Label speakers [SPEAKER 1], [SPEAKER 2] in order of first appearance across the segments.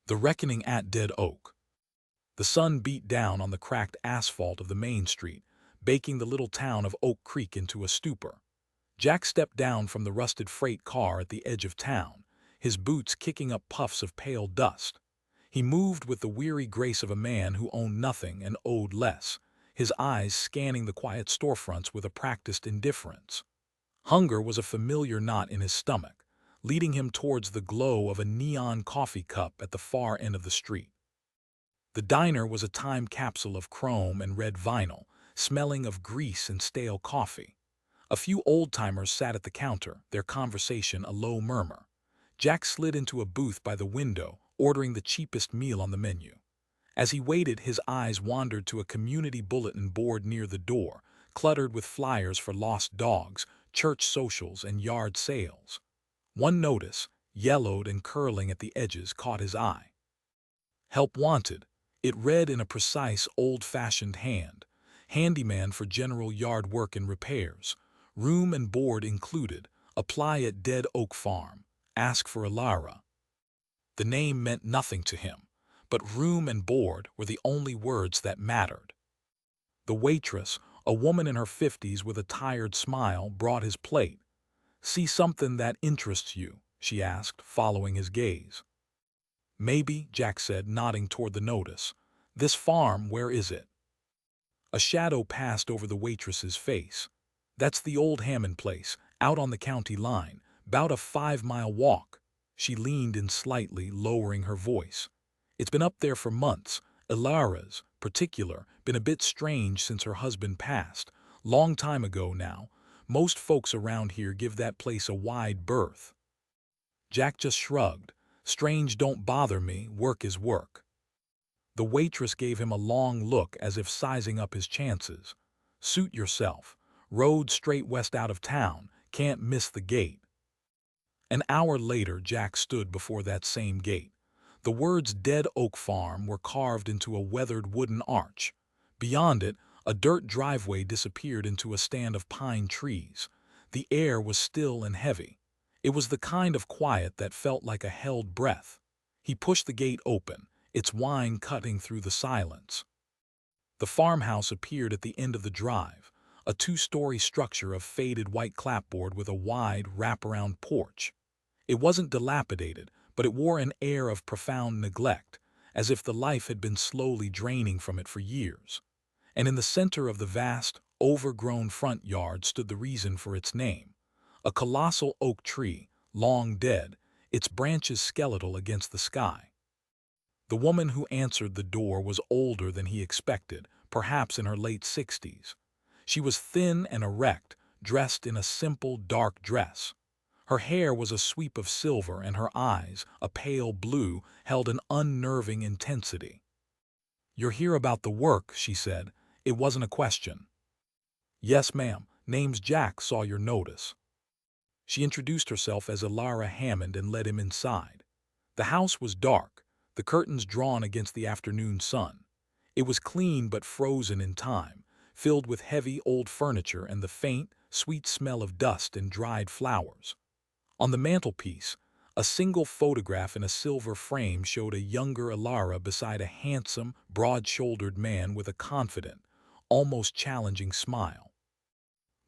[SPEAKER 1] The Reckoning at Dead Oak. The sun beat down on the cracked asphalt of the main street, baking the little town of Oak Creek into a stupor. Jack stepped down from the rusted freight car at the edge of town, his boots kicking up puffs of pale dust. He moved with the weary grace of a man who owned nothing and owed less, his eyes scanning the quiet storefronts with a practiced indifference. Hunger was a familiar knot in his stomach, leading him towards the glow of a neon coffee cup at the far end of the street. The diner was a time capsule of chrome and red vinyl, smelling of grease and stale coffee. A few old-timers sat at the counter, their conversation a low murmur. Jack slid into a booth by the window, ordering the cheapest meal on the menu. As he waited, his eyes wandered to a community bulletin board near the door, cluttered with flyers for lost dogs, church socials, and yard sales. One notice, yellowed and curling at the edges, caught his eye. Help wanted. It read in a precise, old-fashioned hand. Handyman for general yard work and repairs. Room and board included. Apply at Dead Oak Farm. Ask for Elara. The name meant nothing to him, but room and board were the only words that mattered. The waitress, a woman in her 50s with a tired smile, brought his plate. "See something that interests you?" she asked, following his gaze. "Maybe," Jack said, nodding toward the notice. "This farm, where is it?" A shadow passed over the waitress's face. "That's the old Hammond place, out on the county line, 'bout a 5-mile walk." She leaned in slightly, lowering her voice. "It's been up there for months. Elara's, particular, been a bit strange since her husband passed. Long time ago now. Most folks around here give that place a wide berth." Jack just shrugged. "Strange don't bother me, work is work." The waitress gave him a long look as if sizing up his chances. "Suit yourself. Road straight west out of town. Can't miss the gate." An hour later, Jack stood before that same gate. The words Dead Oak Farm were carved into a weathered wooden arch. Beyond it, a dirt driveway disappeared into a stand of pine trees. The air was still and heavy. It was the kind of quiet that felt like a held breath. He pushed the gate open, its whine cutting through the silence. The farmhouse appeared at the end of the drive, a 2-story structure of faded white clapboard with a wide, wraparound porch. It wasn't dilapidated, but it wore an air of profound neglect, as if the life had been slowly draining from it for years. And in the center of the vast, overgrown front yard stood the reason for its name. A colossal oak tree, long dead, its branches skeletal against the sky. The woman who answered the door was older than he expected, perhaps in her late 60s. She was thin and erect, dressed in a simple, dark dress. Her hair was a sweep of silver, and her eyes, a pale blue, held an unnerving intensity. "You're here about the work," she said. It wasn't a question. "Yes, ma'am. Name's Jack, saw your notice." She introduced herself as Elara Hammond and led him inside. The house was dark, the curtains drawn against the afternoon sun. It was clean but frozen in time, filled with heavy old furniture and the faint, sweet smell of dust and dried flowers. On the mantelpiece, a single photograph in a silver frame showed a younger Elara beside a handsome, broad-shouldered man with a confident, almost challenging smile.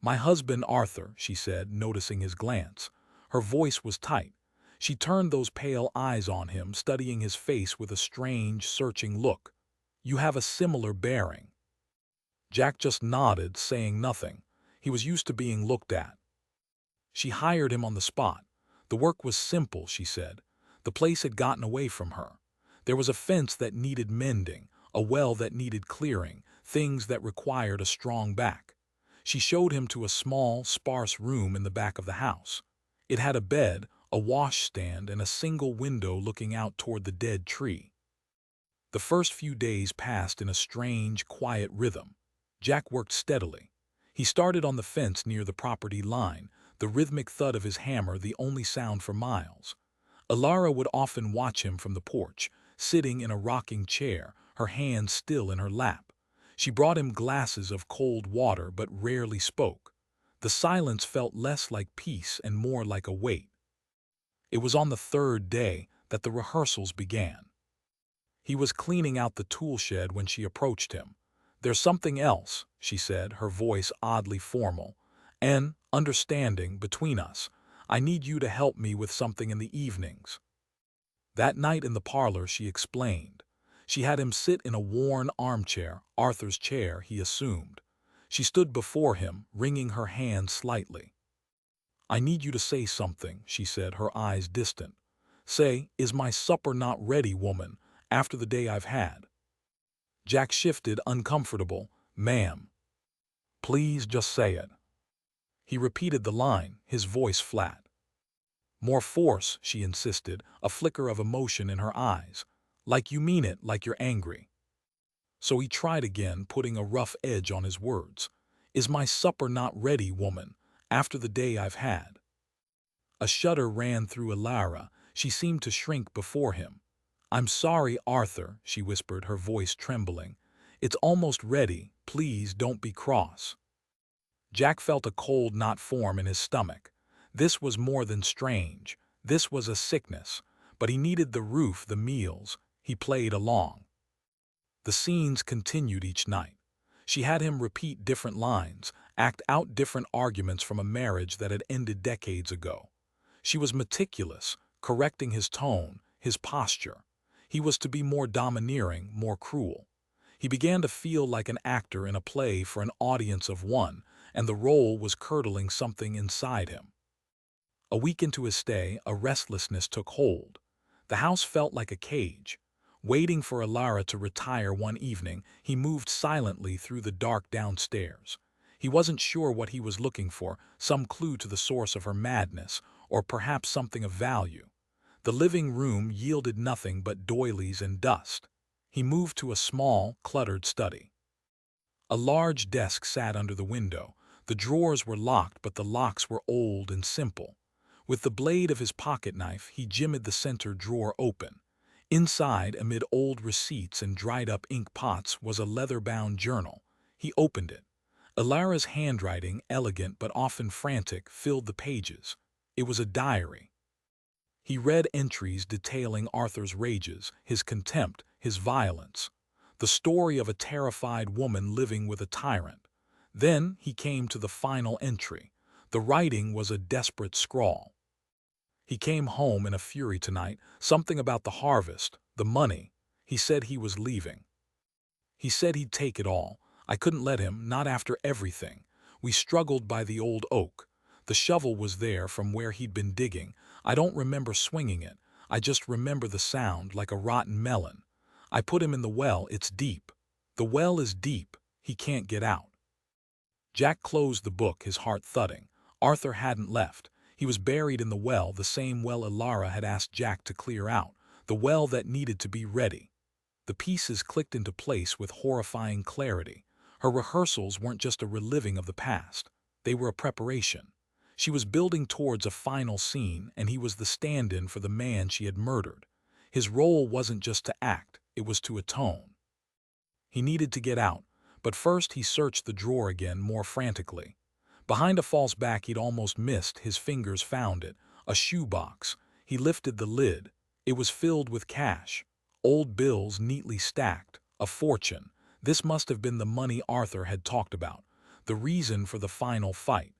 [SPEAKER 1] "My husband Arthur," she said, noticing his glance. Her voice was tight. She turned those pale eyes on him, studying his face with a strange, searching look. "You have a similar bearing." Jack just nodded, saying nothing. He was used to being looked at. She hired him on the spot. The work was simple, she said. The place had gotten away from her. There was a fence that needed mending, a well that needed clearing, things that required a strong back. She showed him to a small, sparse room in the back of the house. It had a bed, a washstand, and a single window looking out toward the dead tree. The first few days passed in a strange, quiet rhythm. Jack worked steadily. He started on the fence near the property line, the rhythmic thud of his hammer the only sound for miles. Elara would often watch him from the porch, sitting in a rocking chair, her hands still in her lap. She brought him glasses of cold water but rarely spoke. The silence felt less like peace and more like a weight. It was on the third day that the rehearsals began. He was cleaning out the tool shed when she approached him. "There's something else," she said, her voice oddly formal, "and understanding between us. I need you to help me with something in the evenings." That night in the parlor, she explained. She had him sit in a worn armchair, Arthur's chair, he assumed. She stood before him, wringing her hands slightly. "I need you to say something," she said, her eyes distant. "Say, is my supper not ready, woman, after the day I've had?" Jack shifted, uncomfortable. "Ma'am, please just say it." He repeated the line, his voice flat. "More force," she insisted, a flicker of emotion in her eyes. "Like you mean it, like you're angry." So he tried again, putting a rough edge on his words. "Is my supper not ready, woman, after the day I've had?" A shudder ran through Elara. She seemed to shrink before him. "I'm sorry, Arthur," she whispered, her voice trembling. "It's almost ready. Please don't be cross." Jack felt a cold knot form in his stomach. This was more than strange. This was a sickness. But he needed the roof, the meals. He played along. The scenes continued each night. She had him repeat different lines, act out different arguments from a marriage that had ended decades ago. She was meticulous, correcting his tone, his posture. He was to be more domineering, more cruel. He began to feel like an actor in a play for an audience of one, and the role was curdling something inside him. A week into his stay, a restlessness took hold. The house felt like a cage. Waiting for Elara to retire one evening, he moved silently through the dark downstairs. He wasn't sure what he was looking for, some clue to the source of her madness, or perhaps something of value. The living room yielded nothing but doilies and dust. He moved to a small, cluttered study. A large desk sat under the window. The drawers were locked, but the locks were old and simple. With the blade of his pocket knife, he jimmied the center drawer open. Inside, amid old receipts and dried-up ink pots, was a leather-bound journal. He opened it. Elara's handwriting, elegant but often frantic, filled the pages. It was a diary. He read entries detailing Arthur's rages, his contempt, his violence. The story of a terrified woman living with a tyrant. Then he came to the final entry. The writing was a desperate scrawl. "He came home in a fury tonight, something about the harvest, the money. He said he was leaving. He said he'd take it all. I couldn't let him, not after everything. We struggled by the old oak. The shovel was there from where he'd been digging. I don't remember swinging it. I just remember the sound, like a rotten melon. I put him in the well. It's deep. The well is deep. He can't get out." Jack closed the book, his heart thudding. Arthur hadn't left. He was buried in the well, the same well Elara had asked Jack to clear out, the well that needed to be ready. The pieces clicked into place with horrifying clarity. Her rehearsals weren't just a reliving of the past. They were a preparation. She was building towards a final scene, and he was the stand-in for the man she had murdered. His role wasn't just to act, it was to atone. He needed to get out, but first he searched the drawer again more frantically. Behind a false back he'd almost missed, his fingers found it, a shoebox. He lifted the lid. It was filled with cash. Old bills neatly stacked. A fortune. This must have been the money Arthur had talked about. The reason for the final fight.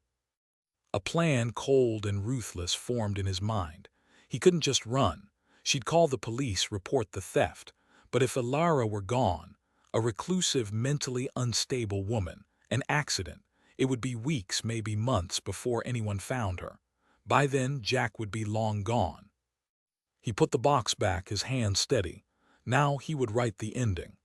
[SPEAKER 1] A plan, cold and ruthless, formed in his mind. He couldn't just run. She'd call the police, report the theft. But if Elara were gone, a reclusive, mentally unstable woman, an accident, it would be weeks, maybe months, before anyone found her. By then, Jack would be long gone. He put the box back, his hand steady. Now he would write the ending.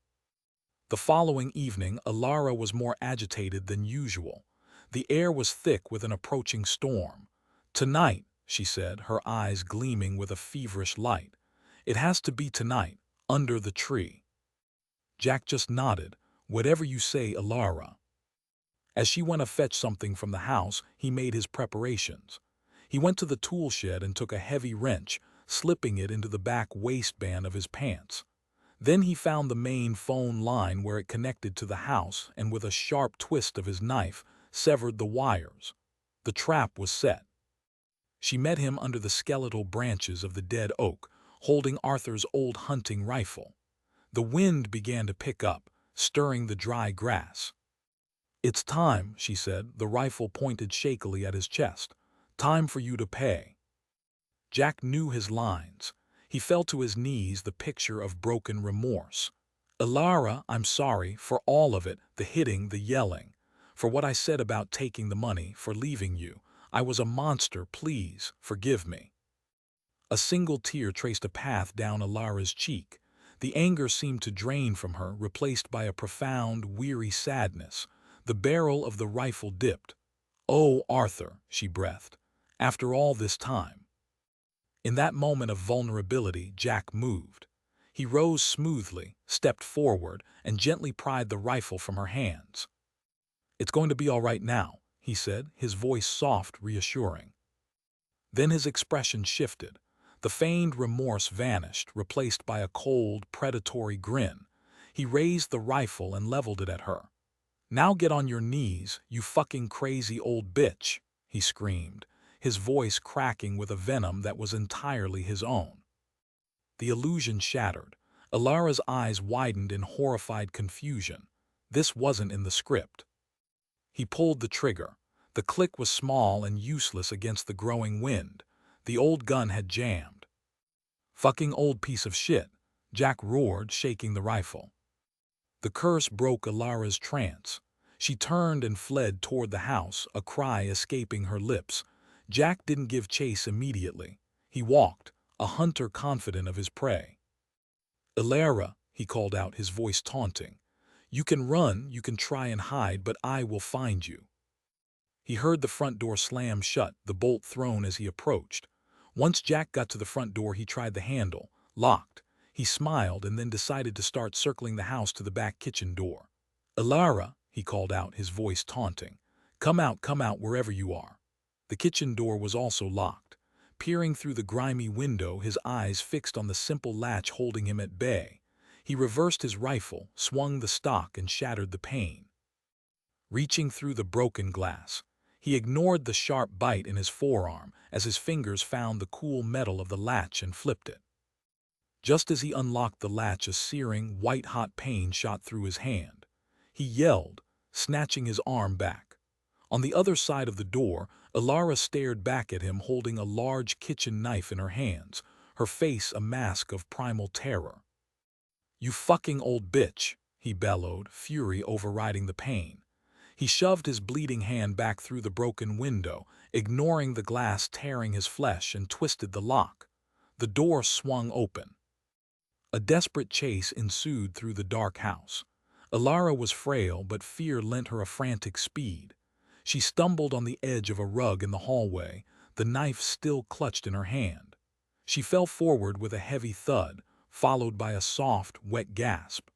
[SPEAKER 1] The following evening, Elara was more agitated than usual. The air was thick with an approaching storm. "Tonight," she said, her eyes gleaming with a feverish light. "It has to be tonight, under the tree." Jack just nodded. "Whatever you say, Elara." As she went to fetch something from the house, he made his preparations. He went to the tool shed and took a heavy wrench, slipping it into the back waistband of his pants. Then he found the main phone line where it connected to the house and with a sharp twist of his knife, severed the wires. The trap was set. She met him under the skeletal branches of the dead oak, holding Arthur's old hunting rifle. The wind began to pick up, stirring the dry grass. "It's time," she said, the rifle pointed shakily at his chest. "Time for you to pay." Jack knew his lines. He fell to his knees, the picture of broken remorse. "Elara, I'm sorry for all of it, the hitting, the yelling, for what I said about taking the money, for leaving you. I was a monster, please, forgive me." A single tear traced a path down Elara's cheek. The anger seemed to drain from her, replaced by a profound, weary sadness. The barrel of the rifle dipped. "Oh, Arthur," she breathed, "after all this time." In that moment of vulnerability, Jack moved. He rose smoothly, stepped forward, and gently pried the rifle from her hands. "It's going to be all right now," he said, his voice soft, reassuring. Then his expression shifted. The feigned remorse vanished, replaced by a cold, predatory grin. He raised the rifle and leveled it at her. "Now get on your knees, you fucking crazy old bitch," he screamed, his voice cracking with a venom that was entirely his own. The illusion shattered. Elara's eyes widened in horrified confusion. This wasn't in the script. He pulled the trigger. The click was small and useless against the growing wind. The old gun had jammed. "Fucking old piece of shit," Jack roared, shaking the rifle. The curse broke Elara's trance. She turned and fled toward the house, a cry escaping her lips. Jack didn't give chase immediately. He walked, a hunter confident of his prey. "Elara," he called out, his voice taunting. "You can run, you can try and hide, but I will find you." He heard the front door slam shut, the bolt thrown as he approached. Once Jack got to the front door, he tried the handle. Locked. He smiled and then decided to start circling the house to the back kitchen door. "Elara," he called out, his voice taunting. Come out wherever you are." The kitchen door was also locked. Peering through the grimy window, his eyes fixed on the simple latch holding him at bay, he reversed his rifle, swung the stock, and shattered the pane. Reaching through the broken glass, he ignored the sharp bite in his forearm as his fingers found the cool metal of the latch and flipped it. Just as he unlocked the latch, a searing, white-hot pain shot through his hand. He yelled, snatching his arm back. On the other side of the door, Elara stared back at him, holding a large kitchen knife in her hands, her face a mask of primal terror. "You fucking old bitch," he bellowed, fury overriding the pain. He shoved his bleeding hand back through the broken window, ignoring the glass tearing his flesh, and twisted the lock. The door swung open. A desperate chase ensued through the dark house. Elara was frail, but fear lent her a frantic speed. She stumbled on the edge of a rug in the hallway, the knife still clutched in her hand. She fell forward with a heavy thud, followed by a soft, wet gasp.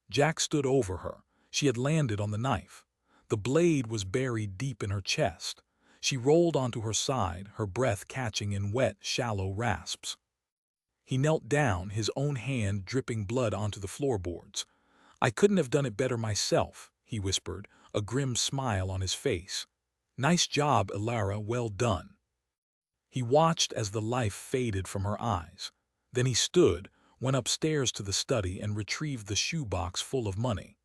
[SPEAKER 1] Jack stood over her. She had landed on the knife. The blade was buried deep in her chest. She rolled onto her side, her breath catching in wet, shallow rasps. He knelt down, his own hand dripping blood onto the floorboards. "I couldn't have done it better myself," he whispered, a grim smile on his face. "Nice job, Elara, well done." He watched as the life faded from her eyes. Then he stood, went upstairs to the study, and retrieved the shoebox full of money.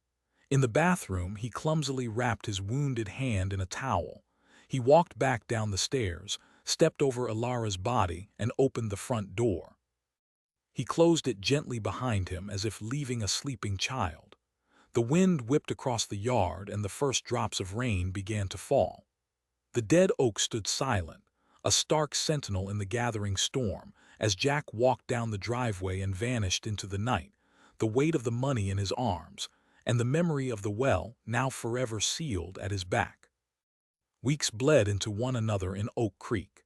[SPEAKER 1] In the bathroom, he clumsily wrapped his wounded hand in a towel. He walked back down the stairs, stepped over Elara's body, and opened the front door. He closed it gently behind him, as if leaving a sleeping child. The wind whipped across the yard, and the first drops of rain began to fall. The dead oak stood silent, a stark sentinel in the gathering storm, as Jack walked down the driveway and vanished into the night, the weight of the money in his arms, and the memory of the well now forever sealed at his back. Weeks bled into one another in Oak Creek.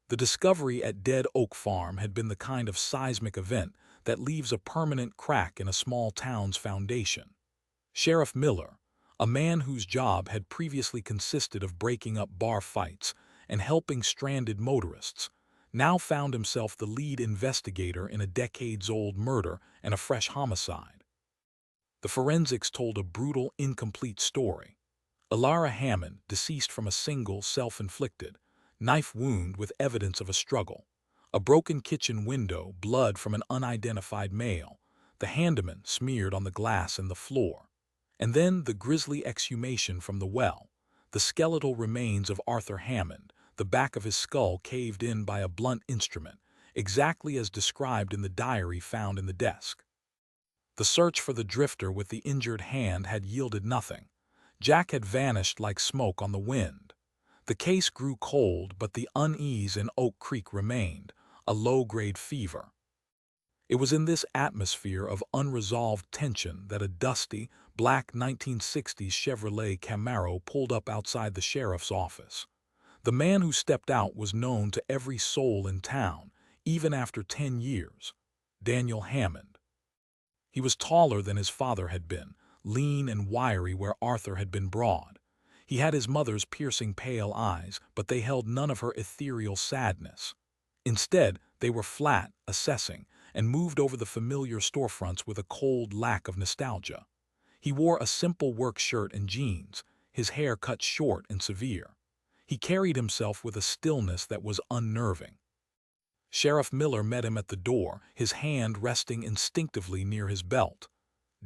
[SPEAKER 1] The discovery at Dead Oak Farm had been the kind of seismic event that leaves a permanent crack in a small town's foundation. Sheriff Miller, a man whose job had previously consisted of breaking up bar fights and helping stranded motorists, now found himself the lead investigator in a decades-old murder and a fresh homicide. The forensics told a brutal, incomplete story. Elara Hammond, deceased from a single, self-inflicted, knife wound with evidence of a struggle. A broken kitchen window, blood from an unidentified male. the handyman smeared on the glass and the floor. And then the grisly exhumation from the well, the skeletal remains of Arthur Hammond, the back of his skull caved in by a blunt instrument, exactly as described in the diary found in the desk. The search for the drifter with the injured hand had yielded nothing. Jack had vanished like smoke on the wind. The case grew cold, but the unease in Oak Creek remained, a low-grade fever. It was in this atmosphere of unresolved tension that a dusty, black 1960s Chevrolet Camaro pulled up outside the sheriff's office. The man who stepped out was known to every soul in town, even after 10 years. Daniel Hammond. He was taller than his father had been, lean and wiry where Arthur had been broad. He had his mother's piercing pale eyes, but they held none of her ethereal sadness. Instead, they were flat, assessing, and moved over the familiar storefronts with a cold lack of nostalgia. He wore a simple work shirt and jeans, his hair cut short and severe. He carried himself with a stillness that was unnerving. Sheriff Miller met him at the door, his hand resting instinctively near his belt.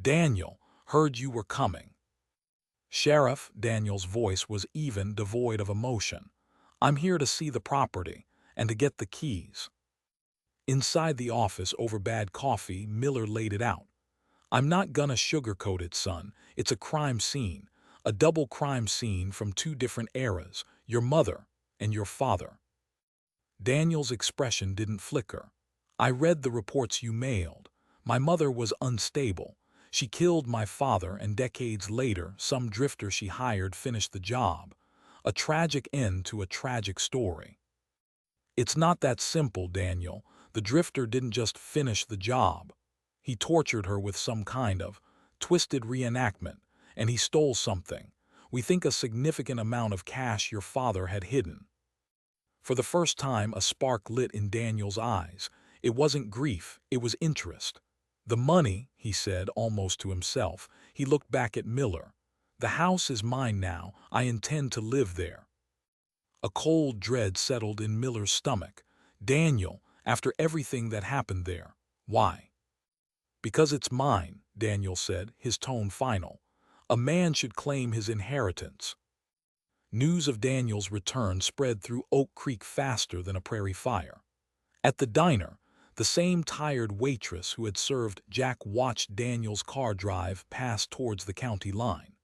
[SPEAKER 1] "Daniel, heard you were coming." "Sheriff," Daniel's voice was even, devoid of emotion. "I'm here to see the property, and to get the keys." Inside the office over bad coffee, Miller laid it out. "I'm not gonna sugarcoat it, son. It's a crime scene. A double crime scene from two different eras, your mother and your father." Daniel's expression didn't flicker. "I read the reports you mailed. My mother was unstable. She killed my father, and decades later, some drifter she hired finished the job. A tragic end to a tragic story." "It's not that simple, Daniel. The drifter didn't just finish the job. He tortured her with some kind of twisted reenactment, and he stole something. We think a significant amount of cash your father had hidden." For the first time, a spark lit in Daniel's eyes. It wasn't grief, it was interest. "The money," he said, almost to himself. He looked back at Miller. "The house is mine now. I intend to live there." A cold dread settled in Miller's stomach. "Daniel, after everything that happened there, why?" "Because it's mine," Daniel said, his tone final. "A man should claim his inheritance." News of Daniel's return spread through Oak Creek faster than a prairie fire. At the diner, the same tired waitress who had served Jack watched Daniel's car drive past towards the county line.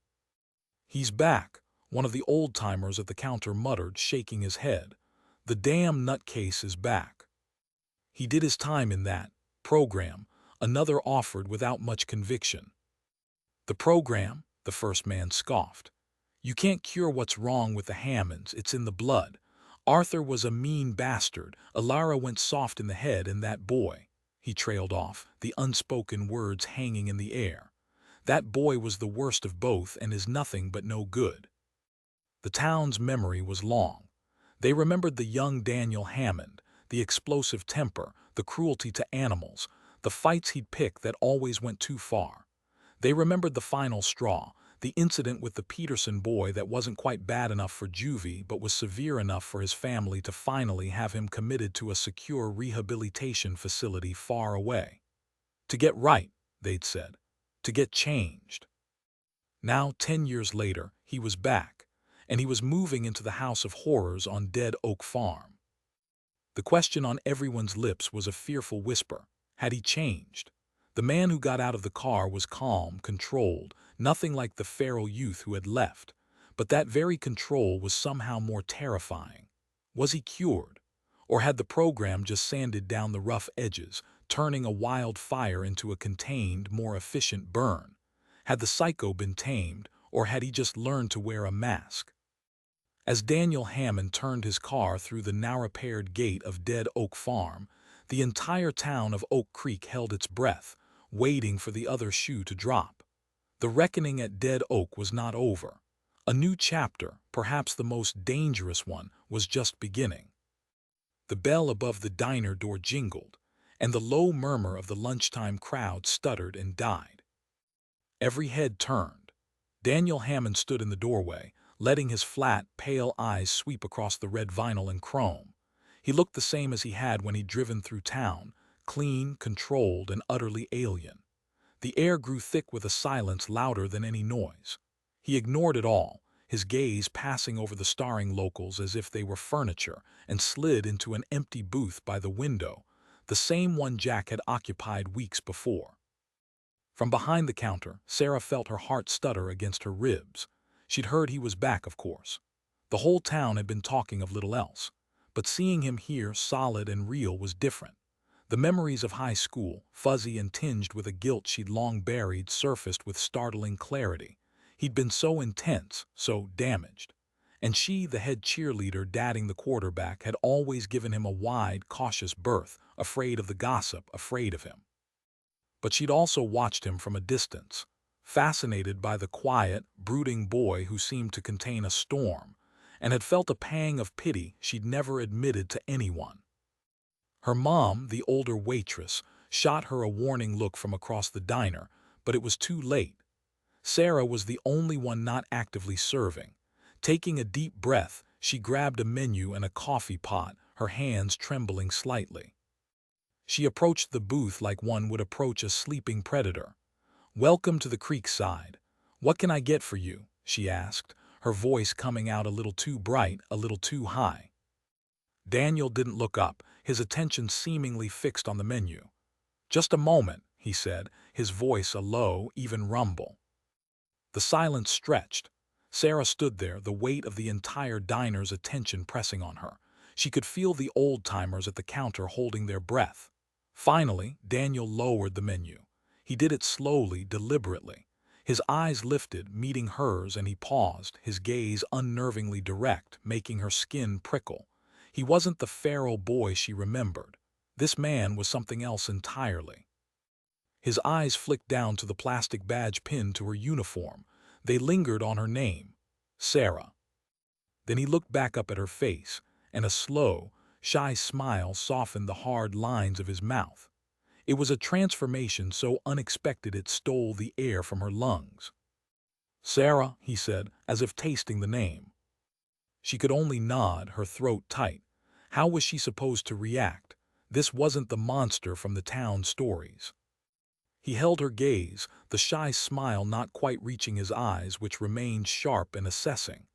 [SPEAKER 1] "He's back," one of the old-timers at the counter muttered, shaking his head. "The damn nutcase is back." "He did his time in that program," another offered without much conviction. "The program?" the first man scoffed. "You can't cure what's wrong with the Hammonds, it's in the blood. Arthur was a mean bastard, Elara went soft in the head, and that boy," he trailed off, the unspoken words hanging in the air. "That boy was the worst of both and is nothing but no good." The town's memory was long. They remembered the young Daniel Hammond, the explosive temper, the cruelty to animals, the fights he'd pick that always went too far. They remembered the final straw, the incident with the Peterson boy that wasn't quite bad enough for juvie but was severe enough for his family to finally have him committed to a secure rehabilitation facility far away. To get right, they'd said. To get changed. Now, 10 years later, he was back, and he was moving into the house of horrors on Dead Oak Farm. The question on everyone's lips was a fearful whisper. Had he changed? The man who got out of the car was calm, controlled, nothing like the feral youth who had left. But that very control was somehow more terrifying. Was he cured? Or had the program just sanded down the rough edges, turning a wild fire into a contained, more efficient burn? Had the psycho been tamed, or had he just learned to wear a mask? As Daniel Hammond turned his car through the now-repaired gate of Dead Oak Farm, the entire town of Oak Creek held its breath, waiting for the other shoe to drop. The reckoning at Dead Oak was not over. A new chapter, perhaps the most dangerous one, was just beginning. The bell above the diner door jingled, and the low murmur of the lunchtime crowd stuttered and died. Every head turned. Daniel Hammond stood in the doorway, letting his flat, pale eyes sweep across the red vinyl and chrome. He looked the same as he had when he'd driven through town, clean, controlled, and utterly alien. The air grew thick with a silence louder than any noise. He ignored it all, his gaze passing over the starring locals as if they were furniture, and slid into an empty booth by the window, the same one Jack had occupied weeks before. From behind the counter, Sarah felt her heart stutter against her ribs. She'd heard he was back, of course. The whole town had been talking of little else. But seeing him here, solid and real, was different. The memories of high school, fuzzy and tinged with a guilt she'd long buried, surfaced with startling clarity. He'd been so intense, so damaged. And she, the head cheerleader dadding the quarterback, had always given him a wide, cautious berth, afraid of the gossip, afraid of him. But she'd also watched him from a distance, fascinated by the quiet, brooding boy who seemed to contain a storm, and had felt a pang of pity she'd never admitted to anyone. Her mom, the older waitress, shot her a warning look from across the diner, but it was too late. Sarah was the only one not actively serving. Taking a deep breath, she grabbed a menu and a coffee pot, her hands trembling slightly. She approached the booth like one would approach a sleeping predator. "Welcome to the Creekside. What can I get for you?" she asked, her voice coming out a little too bright, a little too high. Daniel didn't look up, his attention seemingly fixed on the menu. "Just a moment," he said, his voice a low, even rumble. The silence stretched. Sarah stood there, the weight of the entire diner's attention pressing on her. She could feel the old-timers at the counter holding their breath. Finally, Daniel lowered the menu. He did it slowly, deliberately. His eyes lifted, meeting hers, and he paused, his gaze unnervingly direct, making her skin prickle. He wasn't the feral boy she remembered. This man was something else entirely. His eyes flicked down to the plastic badge pinned to her uniform. They lingered on her name, Sarah. Then he looked back up at her face, and a slow, shy smile softened the hard lines of his mouth. It was a transformation so unexpected it stole the air from her lungs. "Sarah," he said, as if tasting the name. She could only nod, her throat tight. How was she supposed to react? This wasn't the monster from the town stories. He held her gaze, the shy smile not quite reaching his eyes, which remained sharp and assessing.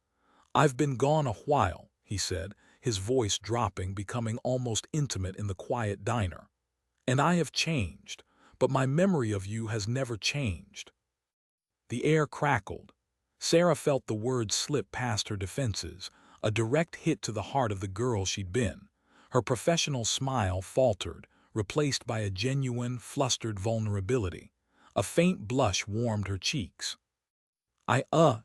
[SPEAKER 1] "I've been gone a while," he said, his voice dropping, becoming almost intimate in the quiet diner. "And I have changed, but my memory of you has never changed." The air crackled. Sarah felt the words slip past her defenses, a direct hit to the heart of the girl she'd been. Her professional smile faltered, replaced by a genuine, flustered vulnerability. A faint blush warmed her cheeks.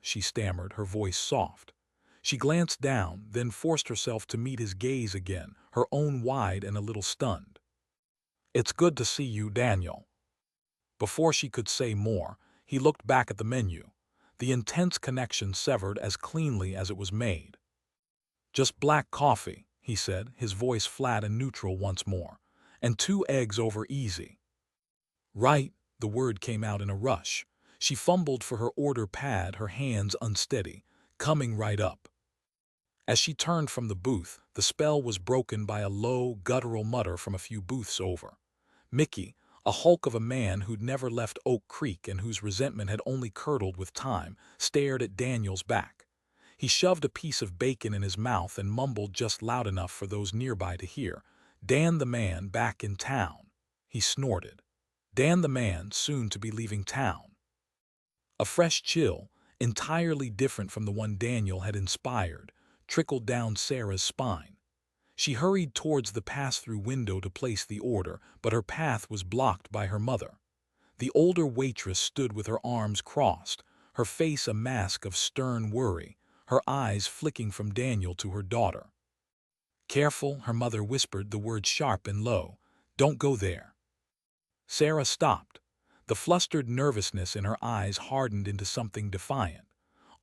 [SPEAKER 1] She stammered, her voice soft. She glanced down, then forced herself to meet his gaze again, her own wide and a little stunned. "It's good to see you, Daniel." Before she could say more, he looked back at the menu. The intense connection severed as cleanly as it was made. "Just black coffee," he said, his voice flat and neutral once more, "and 2 eggs over easy." "Right," the word came out in a rush. She fumbled for her order pad, her hands unsteady. "Coming right up." As she turned from the booth, the spell was broken by a low, guttural mutter from a few booths over. Mickey, a hulk of a man who'd never left Oak Creek and whose resentment had only curdled with time, stared at Daniel's back. He shoved a piece of bacon in his mouth and mumbled just loud enough for those nearby to hear. "Dan the man back in town," he snorted. Dan the man soon to be leaving town. A fresh chill, entirely different from the one Daniel had inspired, trickled down Sarah's spine. She hurried towards the pass-through window to place the order, but her path was blocked by her mother. The older waitress stood with her arms crossed, her face a mask of stern worry, her eyes flicking from Daniel to her daughter. "Careful," her mother whispered, the words sharp and low. "Don't go there." Sarah stopped. The flustered nervousness in her eyes hardened into something defiant.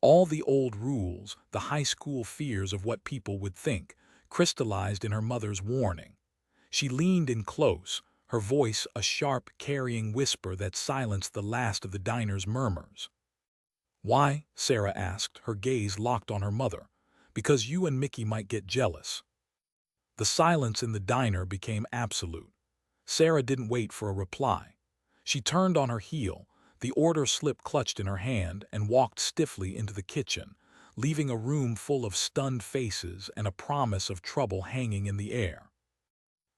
[SPEAKER 1] All the old rules, the high school fears of what people would think, crystallized in her mother's warning. She leaned in close, her voice a sharp, carrying whisper that silenced the last of the diner's murmurs. "Why?" Sarah asked, her gaze locked on her mother. "Because you and Mickey might get jealous." The silence in the diner became absolute. Sarah didn't wait for a reply. She turned on her heel, the order slip clutched in her hand, and walked stiffly into the kitchen, leaving a room full of stunned faces and a promise of trouble hanging in the air.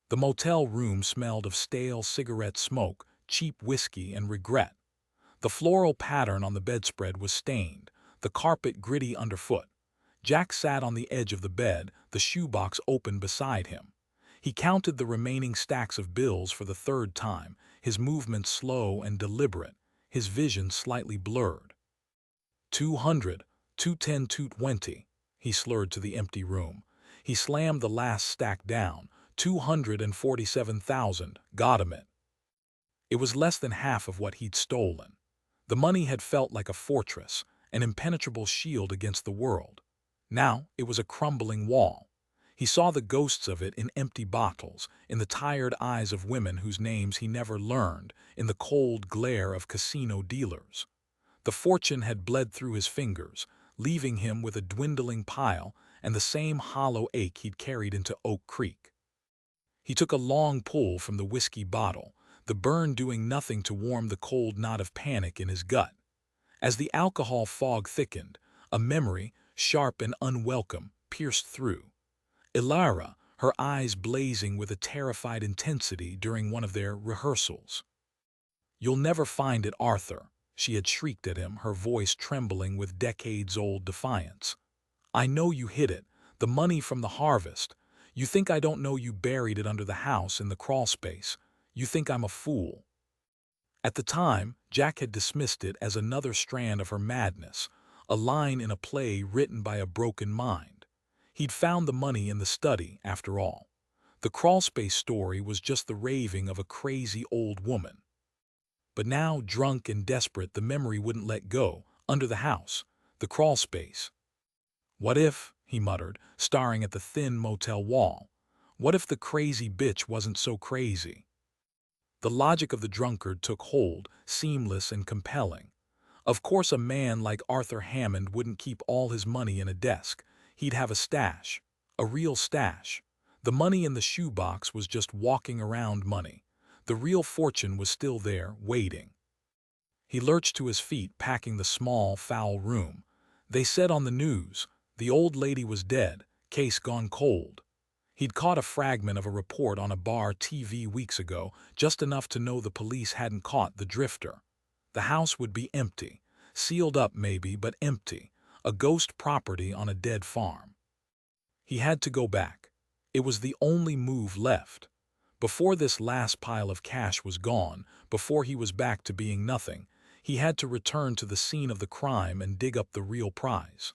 [SPEAKER 1] The motel room smelled of stale cigarette smoke, cheap whiskey, and regret. The floral pattern on the bedspread was stained, the carpet gritty underfoot. Jack sat on the edge of the bed, the shoebox open beside him. He counted the remaining stacks of bills for the third time, his movements slow and deliberate, his vision slightly blurred. 200, 210, 220, he slurred to the empty room. He slammed the last stack down. 247,000, got him it. It was less than half of what he'd stolen. The money had felt like a fortress, an impenetrable shield against the world. Now it was a crumbling wall. He saw the ghosts of it in empty bottles, in the tired eyes of women whose names he never learned, in the cold glare of casino dealers. The fortune had bled through his fingers, leaving him with a dwindling pile and the same hollow ache he'd carried into Oak Creek. He took a long pull from the whiskey bottle, the burn doing nothing to warm the cold knot of panic in his gut. As the alcohol fog thickened, a memory, sharp and unwelcome, pierced through. Elara, her eyes blazing with a terrified intensity during one of their rehearsals. "You'll never find it, Arthur," she had shrieked at him, her voice trembling with decades-old defiance. "I know you hid it, the money from the harvest. You think I don't know you buried it under the house in the crawlspace. You think I'm a fool." At the time, Jack had dismissed it as another strand of her madness, a line in a play written by a broken mind. He'd found the money in the study, after all. The crawlspace story was just the raving of a crazy old woman. But now, drunk and desperate, the memory wouldn't let go. Under the house, the crawlspace. "What if," he muttered, staring at the thin motel wall, "what if the crazy bitch wasn't so crazy?" The logic of the drunkard took hold, seamless and compelling. Of course a man like Arthur Hammond wouldn't keep all his money in a desk. He'd have a stash. A real stash. The money in the shoebox was just walking around money. The real fortune was still there, waiting. He lurched to his feet, packing the small, foul room. They said on the news, the old lady was dead, case gone cold. He'd caught a fragment of a report on a bar TV weeks ago, just enough to know the police hadn't caught the drifter. The house would be empty. Sealed up maybe, but empty. A ghost property on a dead farm. He had to go back. It was the only move left. Before this last pile of cash was gone, before he was back to being nothing, he had to return to the scene of the crime and dig up the real prize.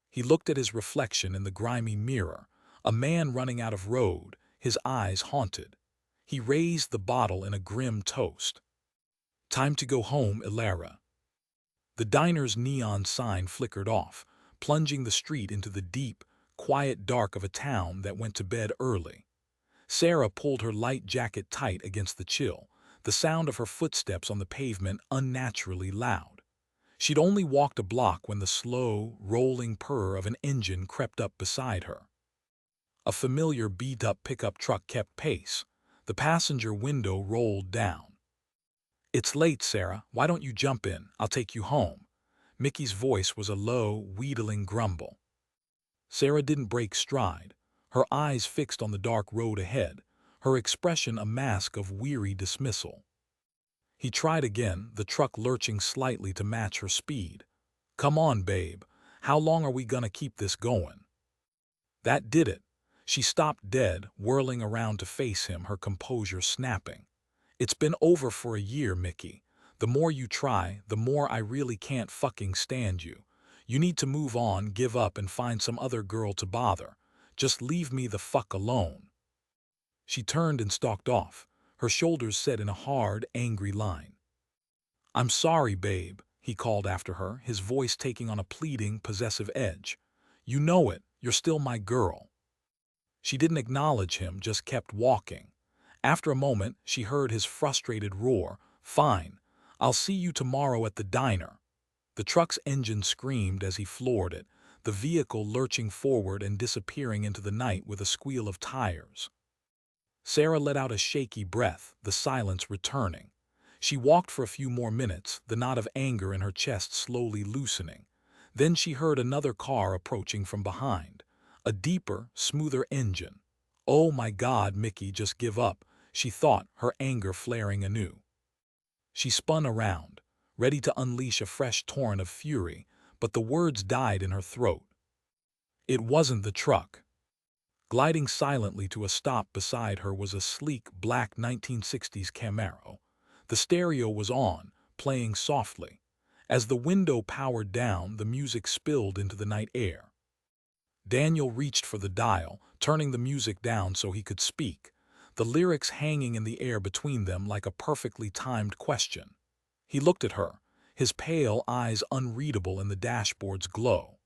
[SPEAKER 1] He looked at his reflection in the grimy mirror, a man running out of road, his eyes haunted. He raised the bottle in a grim toast. "Time to go home, Elara." The diner's neon sign flickered off, plunging the street into the deep, quiet dark of a town that went to bed early. Sarah pulled her light jacket tight against the chill, the sound of her footsteps on the pavement unnaturally loud. She'd only walked a block when the slow, rolling purr of an engine crept up beside her. A familiar beat-up pickup truck kept pace. The passenger window rolled down. "It's late, Sarah. Why don't you jump in? I'll take you home." Mickey's voice was a low, wheedling grumble. Sarah didn't break stride, her eyes fixed on the dark road ahead, her expression a mask of weary dismissal. He tried again, the truck lurching slightly to match her speed. "Come on, babe. How long are we gonna keep this going?" That did it. She stopped dead, whirling around to face him, her composure snapping. "It's been over for a year, Mickey. The more you try, the more I really can't fucking stand you. You need to move on, give up, and find some other girl to bother. Just leave me the fuck alone." She turned and stalked off, her shoulders set in a hard, angry line. "I'm sorry, babe," he called after her, his voice taking on a pleading, possessive edge. "You know it, you're still my girl." She didn't acknowledge him, just kept walking. After a moment, she heard his frustrated roar, "Fine, I'll see you tomorrow at the diner." The truck's engine screamed as he floored it, the vehicle lurching forward and disappearing into the night with a squeal of tires. Sarah let out a shaky breath, the silence returning. She walked for a few more minutes, the knot of anger in her chest slowly loosening. Then she heard another car approaching from behind. A deeper, smoother engine. Oh my God, Mickey, just give up, she thought, her anger flaring anew. She spun around, ready to unleash a fresh torrent of fury, but the words died in her throat. It wasn't the truck. Gliding silently to a stop beside her was a sleek, black 1960s Camaro. The stereo was on, playing softly. As the window powered down, the music spilled into the night air. Daniel reached for the dial, turning the music down so he could speak, the lyrics hanging in the air between them like a perfectly timed question. He looked at her, his pale eyes unreadable in the dashboard's glow.